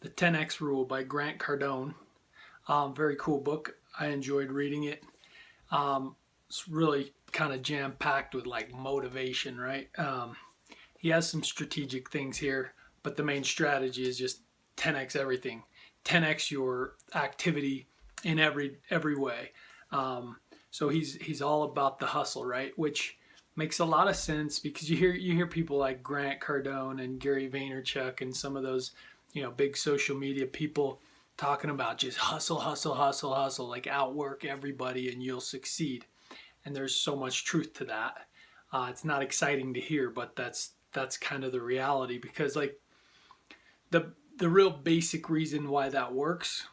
The 10X Rule by Grant Cardone. Very cool book. I enjoyed reading it. It's really kind of jam-packed with like motivation, right? He has some strategic things here, but the main strategy is just 10X everything. 10X your activity in every way. So he's all about the hustle, right? Which makes a lot of sense because you hear people like Grant Cardone and Gary Vaynerchuk and some of those big social media people talking about just hustle, hustle, hustle, hustle, like outwork everybody and you'll succeed. And there's so much truth to that. It's not exciting to hear, but that's kind of the reality because like the real basic reason why that works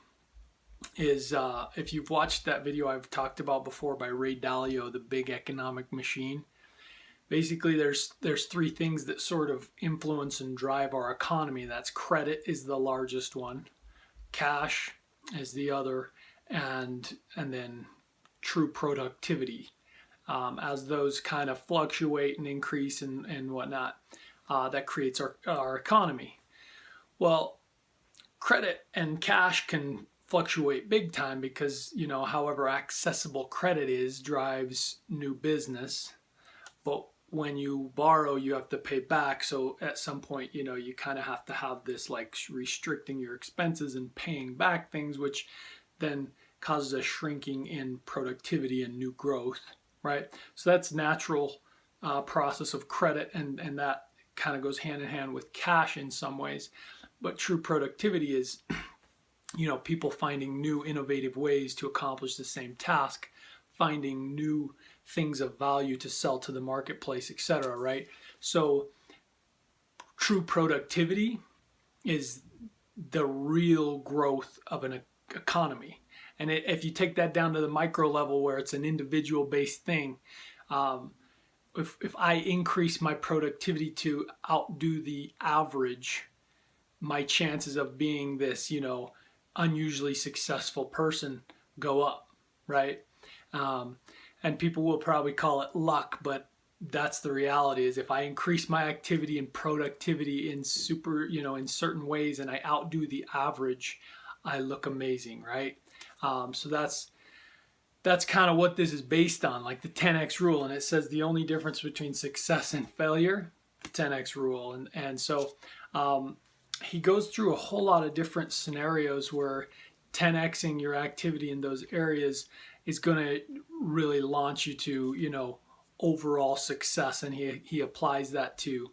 is if you've watched that video I've talked about before by Ray Dalio, The Big Economic Machine. Basically, there's three things that sort of influence and drive our economy. That's credit is the largest one, cash is the other, and then true productivity. As those kind of fluctuate and increase and whatnot, that creates our economy. Well, credit and cash can fluctuate big time because however accessible credit is drives new business, but when you borrow you have to pay back, so at some point you kind of have to have this like restricting your expenses and paying back things, which then causes a shrinking in productivity and new growth, right? So that's natural process of credit, and that kind of goes hand in hand with cash in some ways. But true productivity is people finding new innovative ways to accomplish the same task, finding new things of value to sell to the marketplace, etc., right? So true productivity is the real growth of an economy. And if you take that down to the micro level where it's an individual based thing, if I increase my productivity to outdo the average, my chances of being this unusually successful person go up, right? And people will probably call it luck, but that's the reality. Is if I increase my activity and productivity in in certain ways and I outdo the average, I look amazing, right? So that's kind of what this is based on, like the 10X rule. And it says the only difference between success and failure, the 10X rule. And so he goes through a whole lot of different scenarios where 10Xing your activity in those areas is going to really launch you to, overall success. And he applies that to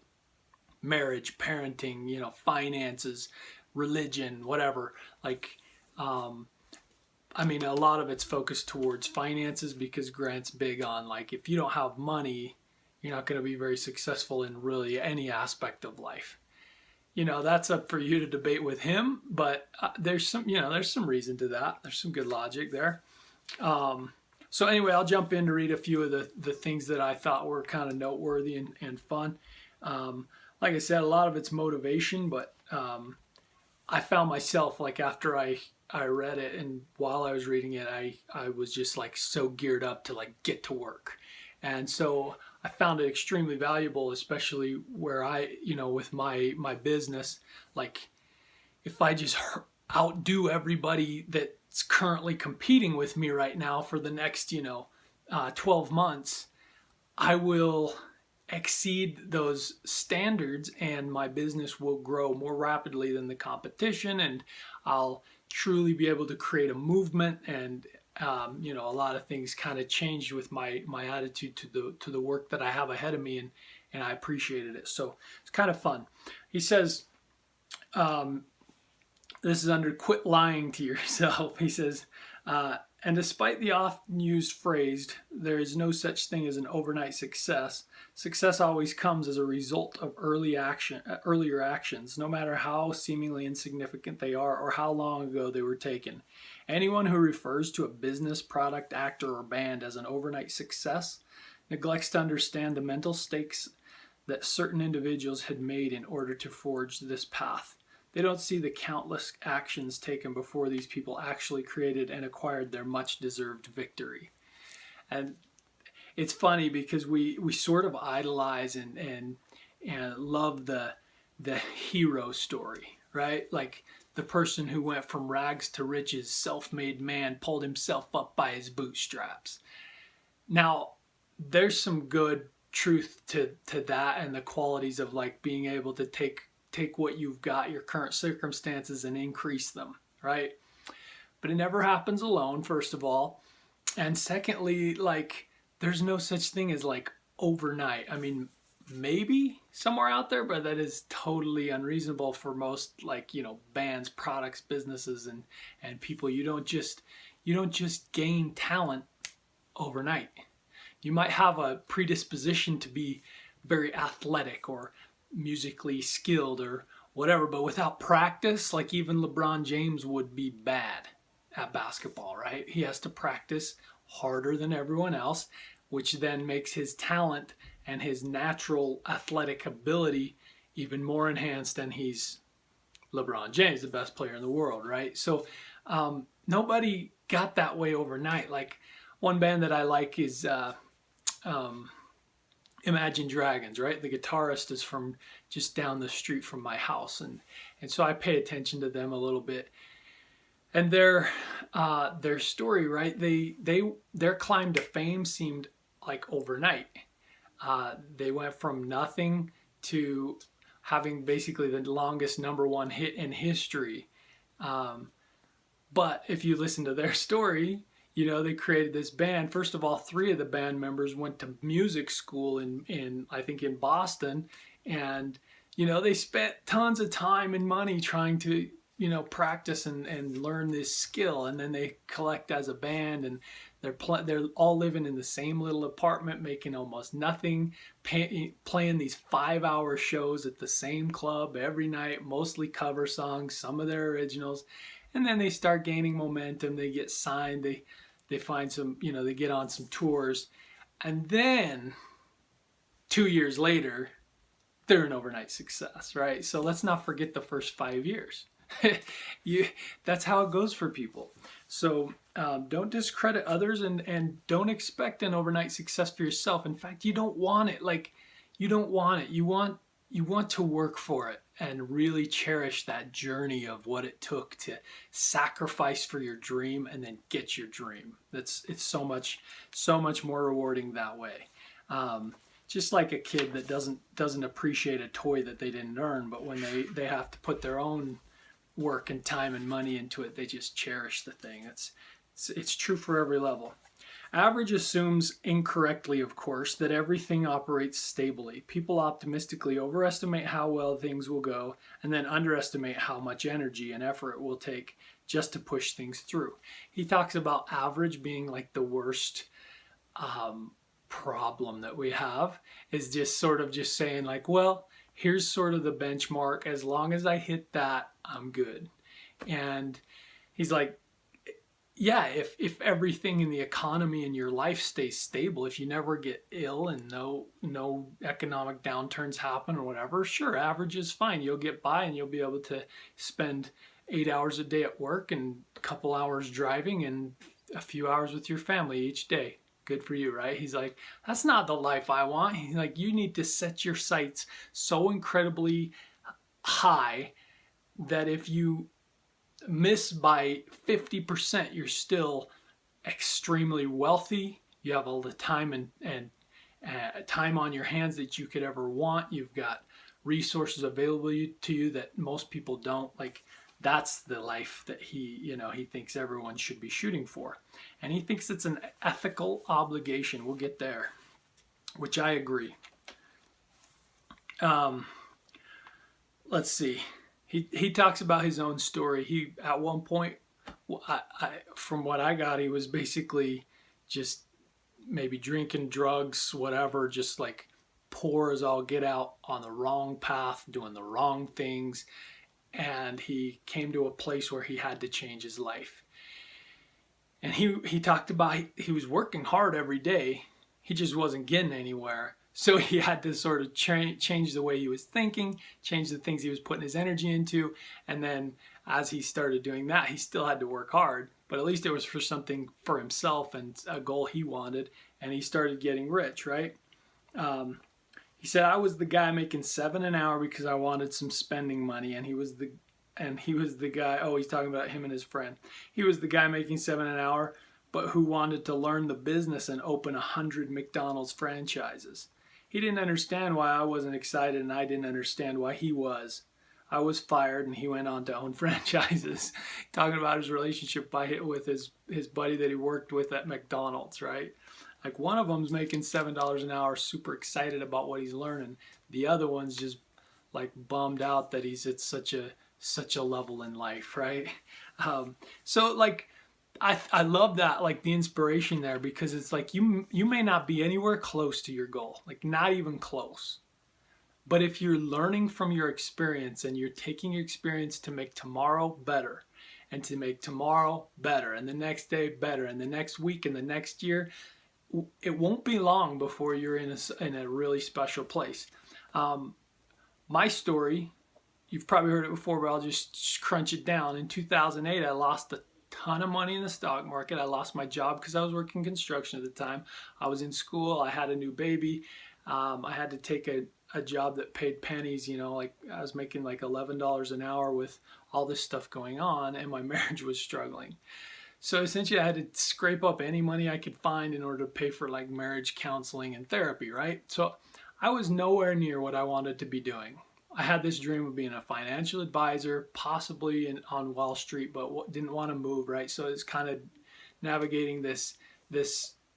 marriage, parenting, finances, religion, whatever. Like, a lot of it's focused towards finances because Grant's big on like, if you don't have money, you're not going to be very successful in really any aspect of life. That's up for you to debate with him, but there's some reason to that. There's some good logic there. So anyway, I'll jump in to read a few of the things that I thought were kind of noteworthy and fun. Like I said, a lot of it's motivation, but I found myself like after I read it and while I was reading it, I was just like so geared up to like get to work. And so I found it extremely valuable, especially where with my business, like if I just outdo everybody that's currently competing with me right now for the next, 12 months, I will exceed those standards and my business will grow more rapidly than the competition, and I'll truly be able to create a movement. And a lot of things kind of changed with my attitude to the work that I have ahead of me, and I appreciated it. So it's kind of fun. He says, this is under quit lying to yourself. He says, and despite the often used phrase, there is no such thing as an overnight success. Success always comes as a result of earlier actions, no matter how seemingly insignificant they are or how long ago they were taken. Anyone who refers to a business, product, actor, or band as an overnight success neglects to understand the mental stakes that certain individuals had made in order to forge this path. They don't see the countless actions taken before these people actually created and acquired their much-deserved victory. And it's funny because we sort of idolize and love the hero story, right? Like the person who went from rags to riches, self-made man, pulled himself up by his bootstraps. Now, there's some good truth to that, and the qualities of like being able to take what you've got, your current circumstances, and increase them, right? But it never happens alone, first of all. And secondly, like there's no such thing as like overnight. I mean, maybe somewhere out there, but that is totally unreasonable for most, like, bands, products, businesses, and people. You don't just gain talent overnight. You might have a predisposition to be very athletic or musically skilled or whatever, but without practice, like even LeBron James would be bad at basketball, right? He has to practice harder than everyone else, which then makes his talent and his natural athletic ability even more enhanced, and he's LeBron James, the best player in the world, right? So nobody got that way overnight. Like one band that I like is Imagine Dragons, right? The guitarist is from just down the street from my house, and so I pay attention to them a little bit. And their story, right? Their climb to fame seemed like overnight. They went from nothing to having basically the longest #1 hit in history. But if you listen to their story, they created this band. First of all, 3 of the band members went to music school in I think in Boston, and they spent tons of time and money trying to practice and learn this skill, and then they collect as a band, and they're all living in the same little apartment, making almost nothing, playing these 5-hour shows at the same club every night, mostly cover songs, some of their originals, and then they start gaining momentum. They get signed. They find some, they get on some tours, and then 2 years later, they're an overnight success, right? So let's not forget the first 5 years. That's how it goes for people. So don't discredit others, and don't expect an overnight success for yourself. In fact, you don't want it. Like, you don't want it. You want to work for it and really cherish that journey of what it took to sacrifice for your dream and then get your dream. It's so much more rewarding that way. Just like a kid that doesn't appreciate a toy that they didn't earn, but when they have to put their own work and time and money into it, they just cherish the thing. It's true for every level. Average assumes, incorrectly of course, that everything operates stably. People optimistically overestimate how well things will go and then underestimate how much energy and effort it will take just to push things through. He talks about average being like the worst problem that we have, is just sort of just saying like, well, here's sort of the benchmark. As long as I hit that, I'm good. And he's like, yeah, if everything in the economy in your life stays stable, if you never get ill and no economic downturns happen or whatever, sure, average is fine. You'll get by and you'll be able to spend 8 hours a day at work and a couple hours driving and a few hours with your family each day. Good for you, right? He's like, that's not the life I want. He's like, you need to set your sights so incredibly high that if you miss by 50%, you're still extremely wealthy. You have all the time and time on your hands that you could ever want. You've got resources available to you that most people don't. Like, that's the life that he thinks everyone should be shooting for. And he thinks it's an ethical obligation. We'll get there, which I agree. Let's see. He talks about his own story. He, at one point, from what I got, he was basically just maybe drinking, drugs, whatever, just like poor as all get out, on the wrong path, doing the wrong things. And he came to a place where he had to change his life. And he talked about he was working hard every day. He just wasn't getting anywhere. So he had to sort of change the way he was thinking, change the things he was putting his energy into. And then as he started doing that, he still had to work hard. But at least it was for something for himself and a goal he wanted. And he started getting rich, right? He said, I was the guy making $7 an hour because I wanted some spending money. And he was the and he was the guy, oh, he's talking about him and his friend. He was the guy making $7 an hour, but who wanted to learn the business and open 100 McDonald's franchises. He didn't understand why I wasn't excited, and I didn't understand why he was. I was fired, and he went on to own franchises. Talking about his relationship with his buddy that he worked with at McDonald's, right? Like, one of them's making $7 an hour, super excited about what he's learning. The other one's just like bummed out that he's at such a level in life, right? So like, I love that, like the inspiration there, because it's like you may not be anywhere close to your goal, like not even close. But if you're learning from your experience and you're taking your experience to make tomorrow better, and to make tomorrow better, and the next day better, and the next week and the next year, it won't be long before you're in a really special place. My story, you've probably heard it before, but I'll just crunch it down. In 2008, I lost a ton of money in the stock market. I lost my job because I was working construction at the time. I was in school. I had a new baby. I had to take a job that paid pennies, like I was making like $11 an hour with all this stuff going on, and my marriage was struggling. So essentially I had to scrape up any money I could find in order to pay for like marriage counseling and therapy, right? So I was nowhere near what I wanted to be doing. I had this dream of being a financial advisor, possibly on Wall Street, but didn't want to move, right? So it's kind of navigating this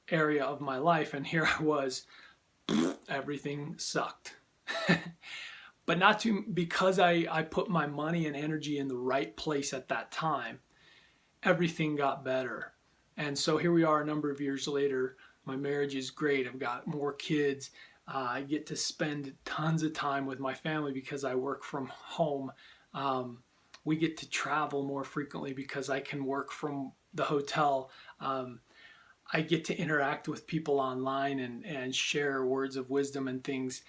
area of my life, and here I was, everything sucked. But not because I put my money and energy in the right place at that time, everything got better. And so here we are a number of years later. My marriage is great. I've got more kids. I get to spend tons of time with my family because I work from home. We get to travel more frequently because I can work from the hotel. I get to interact with people online and share words of wisdom and things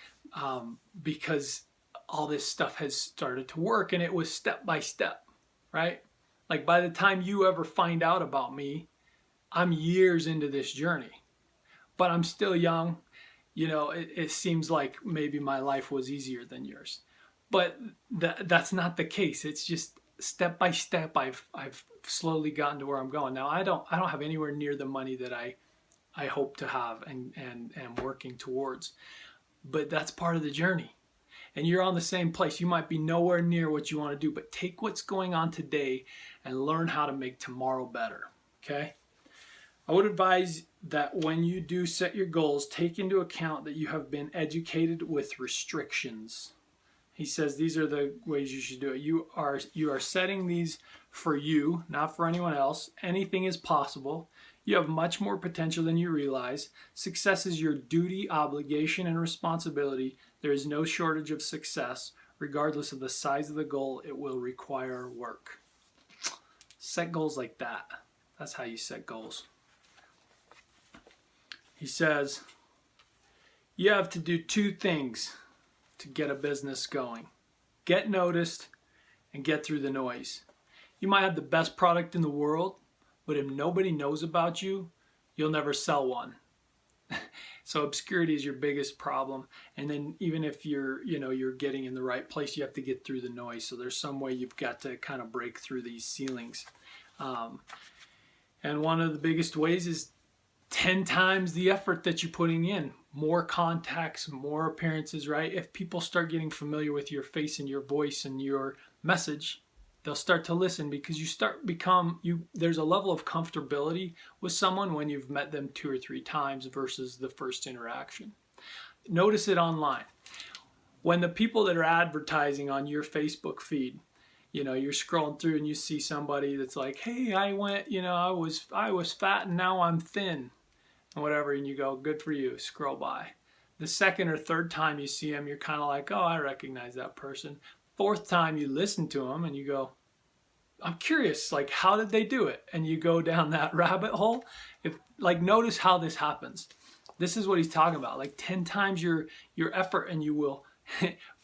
because all this stuff has started to work, and it was step by step, right? Like by the time you ever find out about me, I'm years into this journey, but I'm still young. It seems like maybe my life was easier than yours, but that's not the case. It's just step by step. I've slowly gotten to where I'm going now. I don't have anywhere near the money that I hope to have and am working towards, but that's part of the journey. And you're on the same place. You might be nowhere near what you want to do, but take what's going on today and learn how to make tomorrow better. Okay? I would advise that when you do set your goals, take into account that you have been educated with restrictions. He says these are the ways you should do it. You are setting these for you, not for anyone else. Anything is possible. You have much more potential than you realize. Success is your duty, obligation, and responsibility. There is no shortage of success. Regardless of the size of the goal, it will require work. Set goals like that. That's how you set goals. He says, you have to do two things to get a business going. Get noticed and get through the noise. You might have the best product in the world, but if nobody knows about you, you'll never sell one. So obscurity is your biggest problem. And then even if you're getting in the right place, you have to get through the noise. So there's some way you've got to kind of break through these ceilings. And one of the biggest ways is 10 times the effort that you're putting in. More contacts, more appearances, right? If people start getting familiar with your face and your voice and your message, they'll start to listen because there's a level of comfortability with someone when you've met them 2 or 3 times versus the first interaction. Notice it online. When the people that are advertising on your Facebook feed, you're scrolling through and you see somebody that's like, hey, I went, I was fat and now I'm thin and whatever. And you go, good for you, scroll by. The second or third time you see them, you're kind of like, oh, I recognize that person. Fourth time you listen to them and you go, I'm curious, like, how did they do it? And you go down that rabbit hole. Notice how this happens. This is what he's talking about. Like 10 times your effort and you will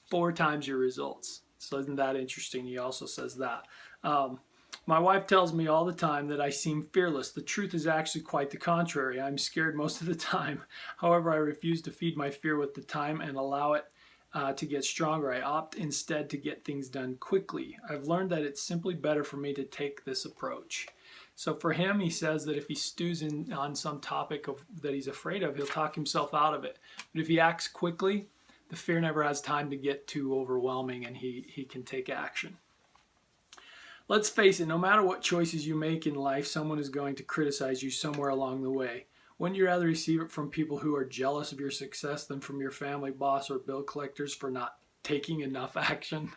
4 times your results. So isn't that interesting? He also says that. My wife tells me all the time that I seem fearless. The truth is actually quite the contrary. I'm scared most of the time. However, I refuse to feed my fear with the time and allow it to get stronger. I opt instead to get things done quickly. I've learned that it's simply better for me to take this approach. So for him, he says that if he stews in on some topic that he's afraid of, he'll talk himself out of it. But if he acts quickly, the fear never has time to get too overwhelming, and he can take action. Let's face it, no matter what choices you make in life, someone is going to criticize you somewhere along the way. Wouldn't you rather receive it from people who are jealous of your success than from your family boss or bill collectors for not taking enough action?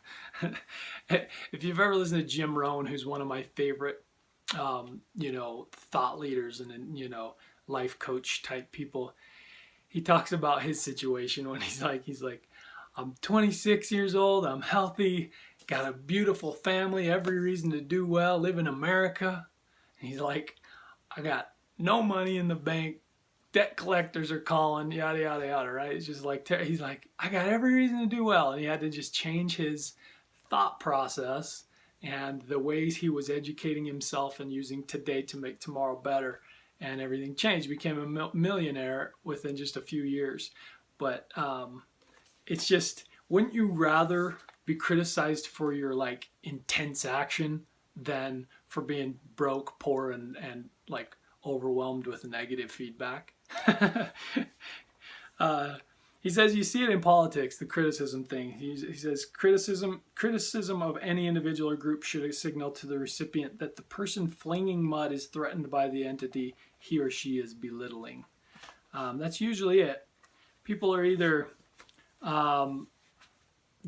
If you've ever listened to Jim Rohn, who's one of my favorite, thought leaders and, life coach type people, he talks about his situation when he's like, I'm 26 years old, I'm healthy, got a beautiful family, every reason to do well, live in America. And he's like, I got no money in the bank, debt collectors are calling, yada, yada, yada, right? It's just like, he's like, I got every reason to do well. And he had to just change his thought process and the ways he was educating himself and using today to make tomorrow better. And everything changed. Became a millionaire within just a few years. But it's just, wouldn't you rather be criticized for your intense action than for being broke, poor, and overwhelmed with negative feedback? He says you see it in politics, the criticism thing. He says criticism of any individual or group should signal to the recipient that the person flinging mud is threatened by the entity he or she is belittling. That's usually it. People are either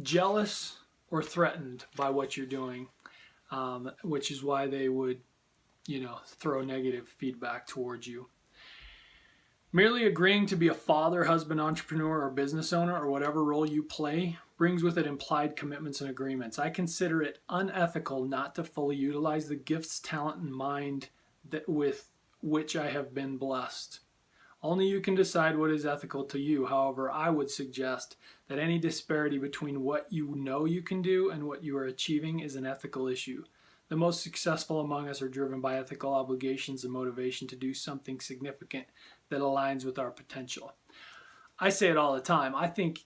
jealous or threatened by what you're doing, which is why they would, throw negative feedback towards you. Merely agreeing to be a father, husband, entrepreneur, or business owner, or whatever role you play, brings with it implied commitments and agreements. I consider it unethical not to fully utilize the gifts, talent, and mind with which I have been blessed. Only you can decide what is ethical to you. However, I would suggest that any disparity between what you know you can do and what you are achieving is an ethical issue. The most successful among us are driven by ethical obligations and motivation to do something significant that aligns with our potential. I say it all the time. I think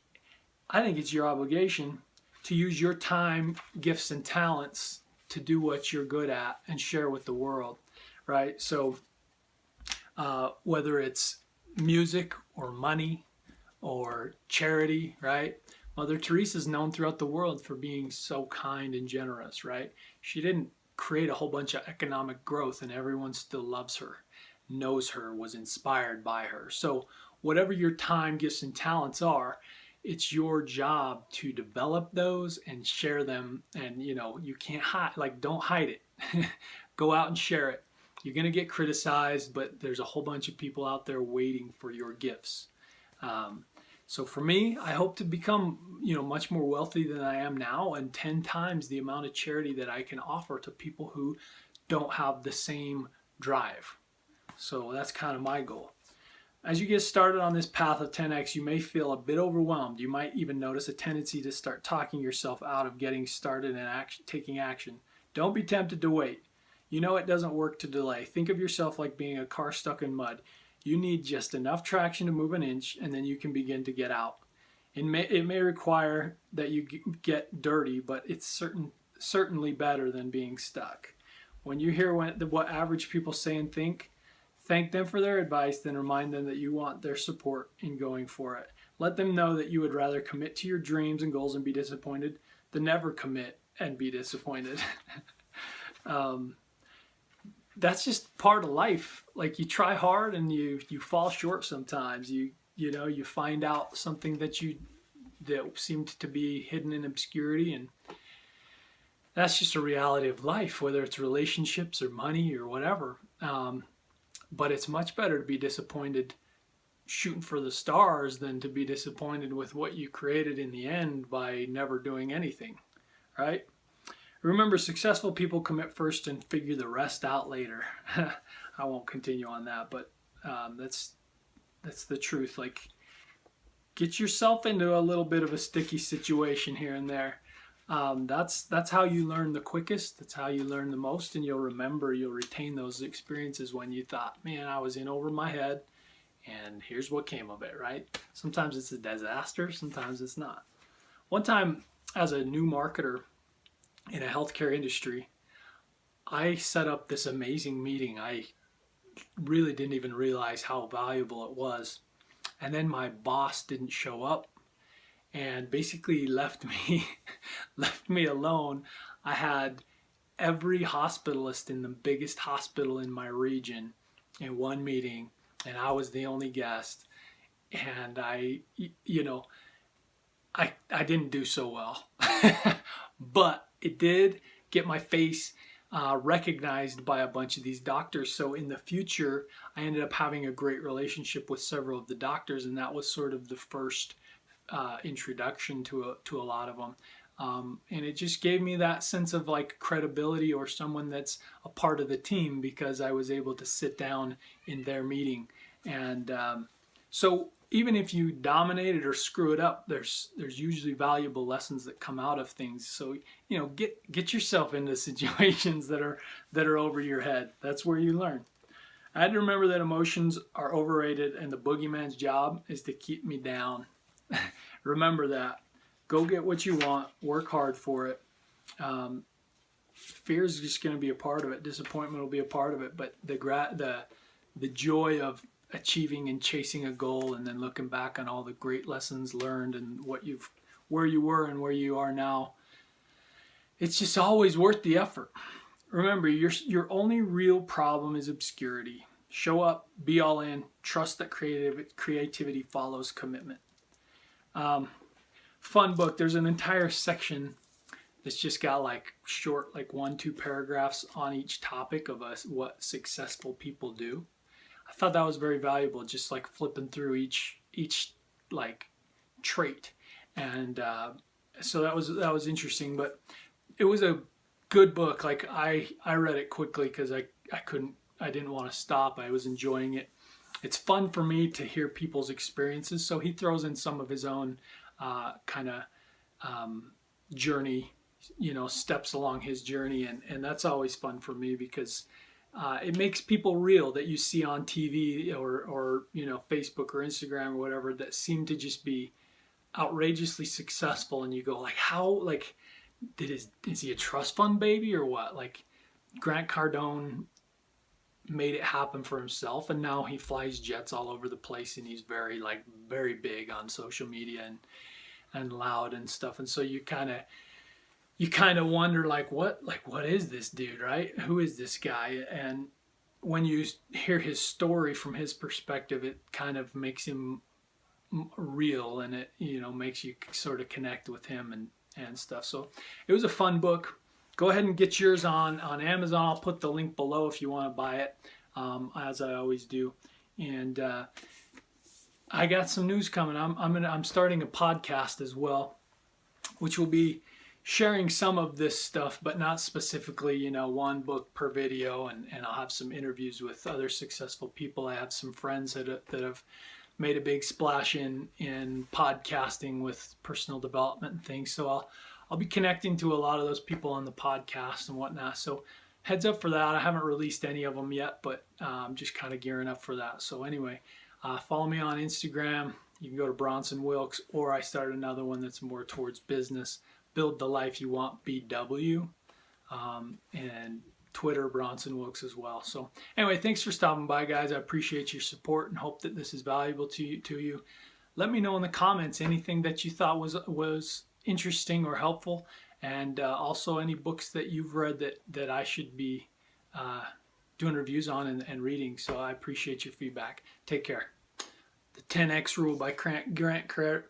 it's your obligation to use your time, gifts, and talents to do what you're good at and share with the world, right? So whether it's music or money or charity, right? Mother Teresa is known throughout the world for being so kind and generous, right? She didn't create a whole bunch of economic growth and everyone still loves her, knows her, was inspired by her. So whatever your time, gifts, and talents are, it's your job to develop those and share them. And you can't hide, don't hide it. Go out and share it. You're going to get criticized, but there's a whole bunch of people out there waiting for your gifts. So for me, I hope to become, much more wealthy than I am now, and 10 times the amount of charity that I can offer to people who don't have the same drive. So that's kind of my goal. As you get started on this path of 10x, you may feel a bit overwhelmed. You might even notice a tendency to start talking yourself out of getting started and taking action. Don't be tempted to wait. It doesn't work to delay. Think of yourself like being a car stuck in mud. You need just enough traction to move an inch, and then you can begin to get out. It may require that you get dirty, but it's certainly better than being stuck. When you hear what average people say and think, thank them for their advice, then remind them that you want their support in going for it. Let them know that you would rather commit to your dreams and goals and be disappointed than never commit and be disappointed. That's just part of life. You try hard and you fall short sometimes. You find out something that seemed to be hidden in obscurity, and that's just a reality of life, whether it's relationships or money or whatever. But it's much better to be disappointed shooting for the stars than to be disappointed with what you created in the end by never doing anything, right? Remember, successful people commit first and figure the rest out later. I won't continue on that, but that's the truth. Get yourself into a little bit of a sticky situation here and there. That's how you learn the quickest. That's how you learn the most, and you'll retain those experiences when you thought, man, I was in over my head, and here's what came of it, right? Sometimes it's a disaster, sometimes it's not. One time, as a new marketer in a healthcare industry, I set up this amazing meeting. I really didn't even realize how valuable it was. And then my boss didn't show up and basically left me left me alone. I had every hospitalist in the biggest hospital in my region in one meeting, and I was the only guest. And I didn't do so well, but it did get my face recognized by a bunch of these doctors. So in the future, I ended up having a great relationship with several of the doctors, and that was sort of the first introduction to a lot of them. And it just gave me that sense of like credibility or someone that's a part of the team, because I was able to sit down in their meeting. And so even if you dominate it or screw it up, there's usually valuable lessons that come out of things. So get yourself into situations that are over your head. That's where you learn. I had to remember that emotions are overrated, and the boogeyman's job is to keep me down. Remember that. Go get what you want. Work hard for it. Fear is just going to be a part of it. Disappointment will be a part of it. But the joy of achieving and chasing a goal, and then looking back on all the great lessons learned and where you were and where you are now, it's just always worth the effort. Remember, your only real problem is obscurity. Show up, be all in, trust that creativity follows commitment. Fun book. There's an entire section that's just got like short, like 1-2 paragraphs on each topic of what successful people do. I thought that was very valuable, just like flipping through each like trait. And so that was interesting, but it was a good book. Like I read it quickly because I didn't want to stop. I was enjoying it. It's fun for me to hear people's experiences. So he throws in some of his own kind of journey, steps along his journey. And that's always fun for me, because it makes people real that you see on TV or Facebook or Instagram or whatever, that seem to just be outrageously successful. And you go like, how, like, is he a trust fund baby or what? Like Grant Cardone made it happen for himself, and now he flies jets all over the place, and he's very big on social media and loud and stuff. And so you kind of wonder like what is this dude, right? Who is this guy? And when you hear his story from his perspective, it kind of makes him real, and it makes you sort of connect with him and stuff. So it was a fun book. Go ahead and get yours on Amazon. I'll put the link below if you want to buy it, as I always do. And I got some news coming. I'm starting a podcast as well, which will be sharing some of this stuff, but not specifically, one book per video. And I'll have some interviews with other successful people. I have some friends that have made a big splash in podcasting with personal development and things. So I'll be connecting to a lot of those people on the podcast and whatnot. So heads up for that. I haven't released any of them yet, but I'm just kind of gearing up for that. So anyway, follow me on Instagram. You can go to Bronson Wilks, or I started another one that's more towards business. Build the Life You Want, BW. And Twitter, Bronson Wilks as well. So anyway, thanks for stopping by, guys. I appreciate your support and hope that this is valuable to you. Let me know in the comments anything that you thought was interesting or helpful, and also any books that you've read that I should be doing reviews on and reading. So I appreciate your feedback. Take care. The 10X Rule by Grant Cardone.